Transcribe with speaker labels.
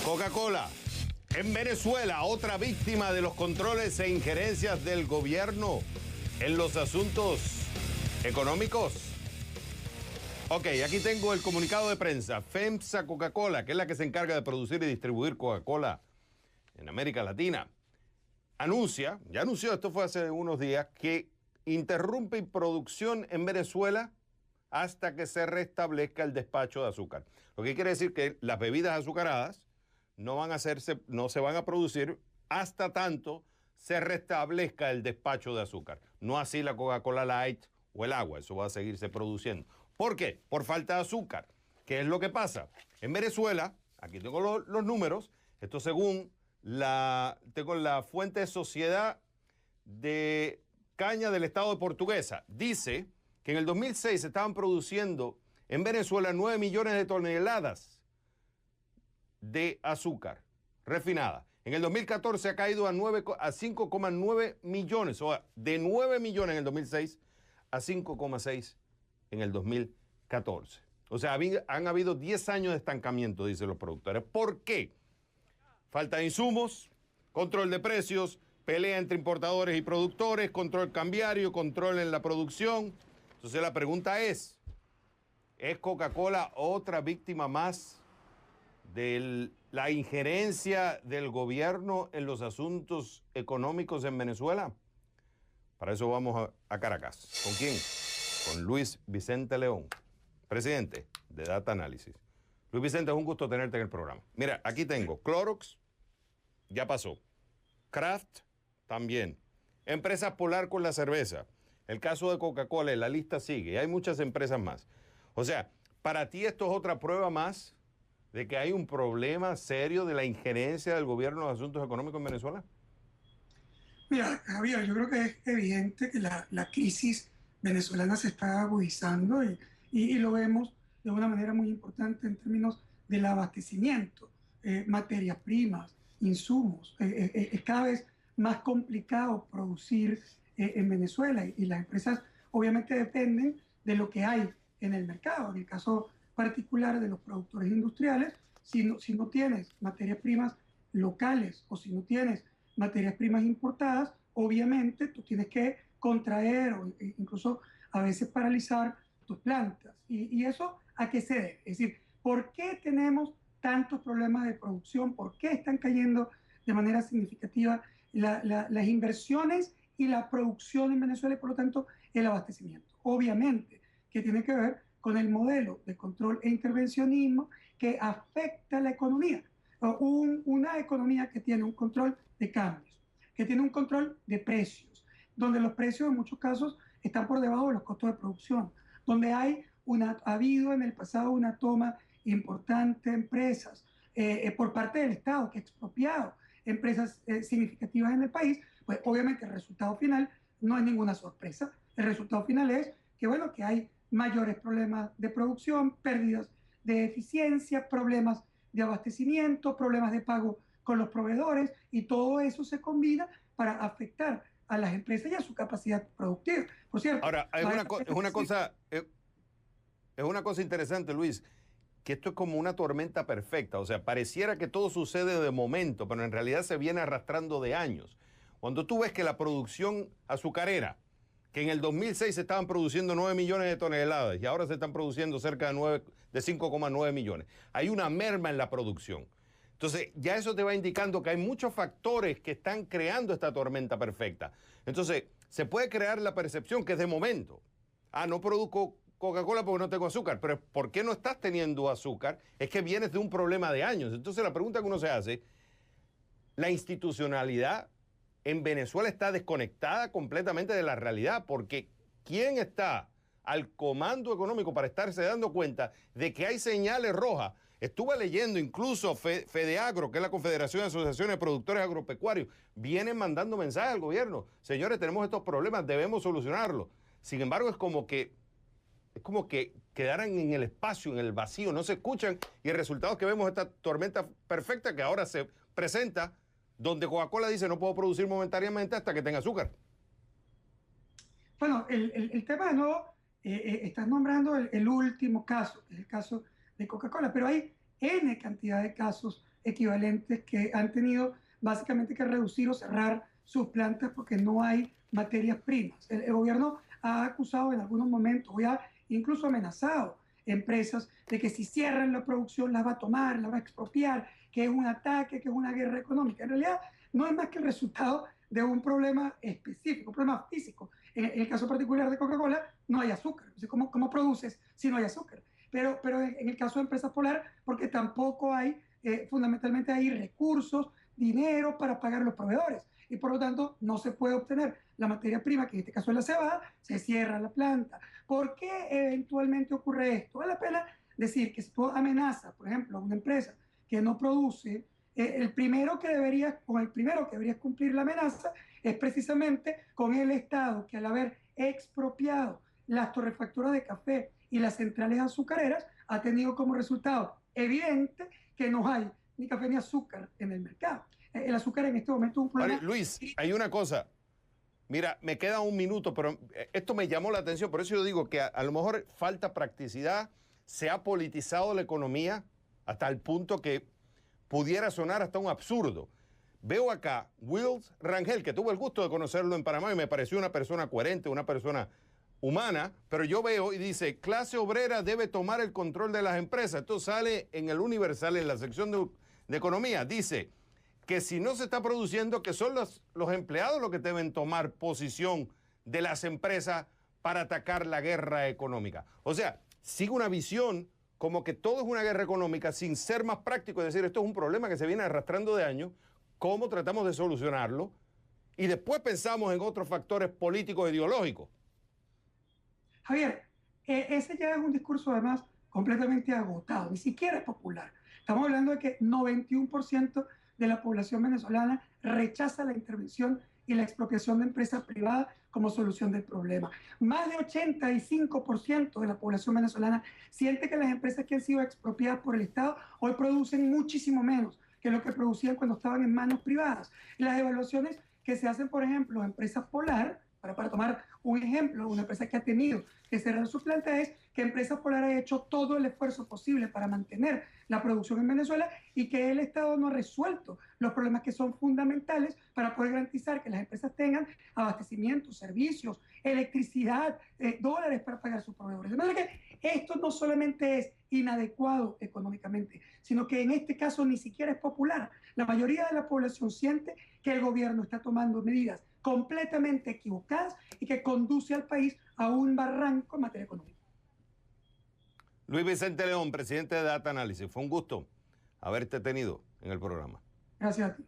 Speaker 1: Coca-Cola. En Venezuela, otra víctima de los controles e injerencias del gobierno en los asuntos económicos. Ok, aquí tengo el comunicado de prensa. FEMSA Coca-Cola, que es la que se encarga de producir y distribuir Coca-Cola en América Latina, ya anunció, esto fue hace unos días, que interrumpe producción en Venezuela hasta que se restablezca el despacho de azúcar. Lo que quiere decir que las bebidas azucaradas no se van a producir hasta tanto se restablezca el despacho de azúcar. No así la Coca-Cola Light o el agua, eso va a seguirse produciendo. ¿Por qué? Por falta de azúcar. ¿Qué es lo que pasa? En Venezuela, aquí tengo los números, esto según tengo la fuente de Sociedad de Caña del Estado de Portuguesa. Dice que en el 2006 se estaban produciendo en Venezuela 9 millones de toneladas de azúcar refinada. En el 2014 ha caído a 5,9 millones, o sea, de 9 millones en el 2006 a 5,6 en el 2014. O sea, han habido 10 años de estancamiento, dicen los productores. ¿Por qué? Falta de insumos, control de precios, pelea entre importadores y productores, control cambiario, control en la producción. Entonces la pregunta ¿es Coca-Cola otra víctima más de la injerencia del gobierno en los asuntos económicos en Venezuela? Para eso vamos a Caracas. ¿Con quién? Con Luis Vicente León, presidente de Data Analysis. Luis Vicente, es un gusto tenerte en el programa. Mira, aquí tengo Clorox, ya pasó. Kraft, también. Empresa Polar con la cerveza. El caso de Coca-Cola, la lista sigue. Y hay muchas empresas más. O sea, para ti esto es otra prueba más de que hay un problema serio de la injerencia del gobierno en los asuntos económicos en Venezuela.
Speaker 2: Mira, Javier, yo creo que es evidente que la crisis venezolana se está agudizando y lo vemos de una manera muy importante en términos del abastecimiento, materias primas, insumos. Es cada vez más complicado producir en Venezuela y las empresas obviamente dependen de lo que hay en el mercado. En el caso particular de los productores industriales, si no tienes materias primas locales o si no tienes materias primas importadas, obviamente tú tienes que contraer o incluso a veces paralizar tus plantas. ¿Y eso a qué se debe? Es decir, ¿por qué tenemos tantos problemas de producción? ¿Por qué están cayendo de manera significativa las inversiones y la producción en Venezuela y por lo tanto el abastecimiento? Obviamente que tiene que ver con el modelo de control e intervencionismo que afecta la economía. Una economía que tiene un control de cambios, que tiene un control de precios, donde los precios en muchos casos están por debajo de los costos de producción, donde ha habido en el pasado una toma importante de empresas por parte del Estado que ha expropiado empresas significativas en el país, pues obviamente el resultado final no es ninguna sorpresa. El resultado final es que, bueno, que hay mayores problemas de producción, pérdidas de eficiencia, problemas de abastecimiento, problemas de pago con los proveedores y todo eso se combina para afectar a las empresas y a su capacidad productiva. Por cierto,
Speaker 1: ahora, es una cosa interesante, Luis, que esto es como una tormenta perfecta. O sea, pareciera que todo sucede de momento, pero en realidad se viene arrastrando de años. Cuando tú ves que la producción azucarera, que en el 2006 se estaban produciendo 9 millones de toneladas y ahora se están produciendo cerca de 5,9 millones. Hay una merma en la producción. Entonces, ya eso te va indicando que hay muchos factores que están creando esta tormenta perfecta. Entonces, se puede crear la percepción que es de momento. No produzco Coca-Cola porque no tengo azúcar. Pero ¿por qué no estás teniendo azúcar? Es que vienes de un problema de años. Entonces, la pregunta que uno se hace, la institucionalidad en Venezuela está desconectada completamente de la realidad, porque ¿quién está al comando económico para estarse dando cuenta de que hay señales rojas? Estuve leyendo incluso FEDEAGRO, que es la Confederación de Asociaciones de Productores Agropecuarios, vienen mandando mensajes al gobierno. Señores, tenemos estos problemas, debemos solucionarlos. Sin embargo, es como que quedaran en el espacio, en el vacío, no se escuchan y el resultado es que vemos esta tormenta perfecta que ahora se presenta donde Coca-Cola dice no puedo producir momentáneamente hasta que tenga azúcar.
Speaker 2: Bueno, el tema de nuevo, estás nombrando el último caso, que es el caso de Coca-Cola, pero hay N cantidad de casos equivalentes que han tenido básicamente que reducir o cerrar sus plantas porque no hay materias primas. El gobierno ha acusado en algunos momentos, o ha incluso amenazado empresas de que si cierran la producción las va a tomar, las va a expropiar, que es un ataque, que es una guerra económica. En realidad no es más que el resultado de un problema específico, un problema físico. En el caso particular de Coca-Cola no hay azúcar. Entonces, ¿cómo produces si no hay azúcar? Pero en el caso de Empresas Polar, porque tampoco hay, fundamentalmente hay recursos, dinero para pagar a los proveedores. Y por lo tanto no se puede obtener la materia prima, que en este caso es la cebada, se cierra la planta. ¿Por qué eventualmente ocurre esto? Vale la pena decir que si tú amenazas, por ejemplo, a una empresa que no produce, el primero que debería, con el primero que deberías cumplir la amenaza es precisamente con el Estado, que al haber expropiado las torrefacturas de café y las centrales azucareras, ha tenido como resultado evidente que no hay ni café ni azúcar en el mercado. El azúcar en este momento es un problema.
Speaker 1: Oye, Luis, hay una cosa. Mira, me queda un minuto, pero esto me llamó la atención. Por eso yo digo que a lo mejor falta practicidad. Se ha politizado la economía hasta el punto que pudiera sonar hasta un absurdo. Veo acá Wills Rangel, que tuve el gusto de conocerlo en Panamá y me pareció una persona coherente, una persona humana, pero yo veo y dice, clase obrera debe tomar el control de las empresas. Esto sale en el Universal, en la sección de economía. Dice que si no se está produciendo, que son los empleados los que deben tomar posición de las empresas para atacar la guerra económica. O sea, sigue una visión como que todo es una guerra económica sin ser más práctico, es decir, esto es un problema que se viene arrastrando de años, cómo tratamos de solucionarlo y después pensamos en otros factores políticos e ideológicos.
Speaker 2: Javier, ese ya es un discurso además completamente agotado, ni siquiera es popular. Estamos hablando de que 91% de la población venezolana rechaza la intervención y la expropiación de empresas privadas como solución del problema. Más de 85% de la población venezolana siente que las empresas que han sido expropiadas por el Estado hoy producen muchísimo menos que lo que producían cuando estaban en manos privadas. Las evaluaciones que se hacen, por ejemplo, Empresas Polar, para tomar un ejemplo, una empresa que ha tenido que cerrar su planta, es que Empresas Polar ha hecho todo el esfuerzo posible para mantener la producción en Venezuela y que el Estado no ha resuelto los problemas que son fundamentales para poder garantizar que las empresas tengan abastecimiento, servicios, electricidad, dólares para pagar a sus proveedores. De manera que esto no solamente es inadecuado económicamente, sino que en este caso ni siquiera es popular. La mayoría de la población siente que el gobierno está tomando medidas completamente equivocadas y que conduce al país a un barranco en materia económica.
Speaker 1: Luis Vicente León, presidente de Data Analysis, fue un gusto haberte tenido en el programa.
Speaker 2: Gracias a ti.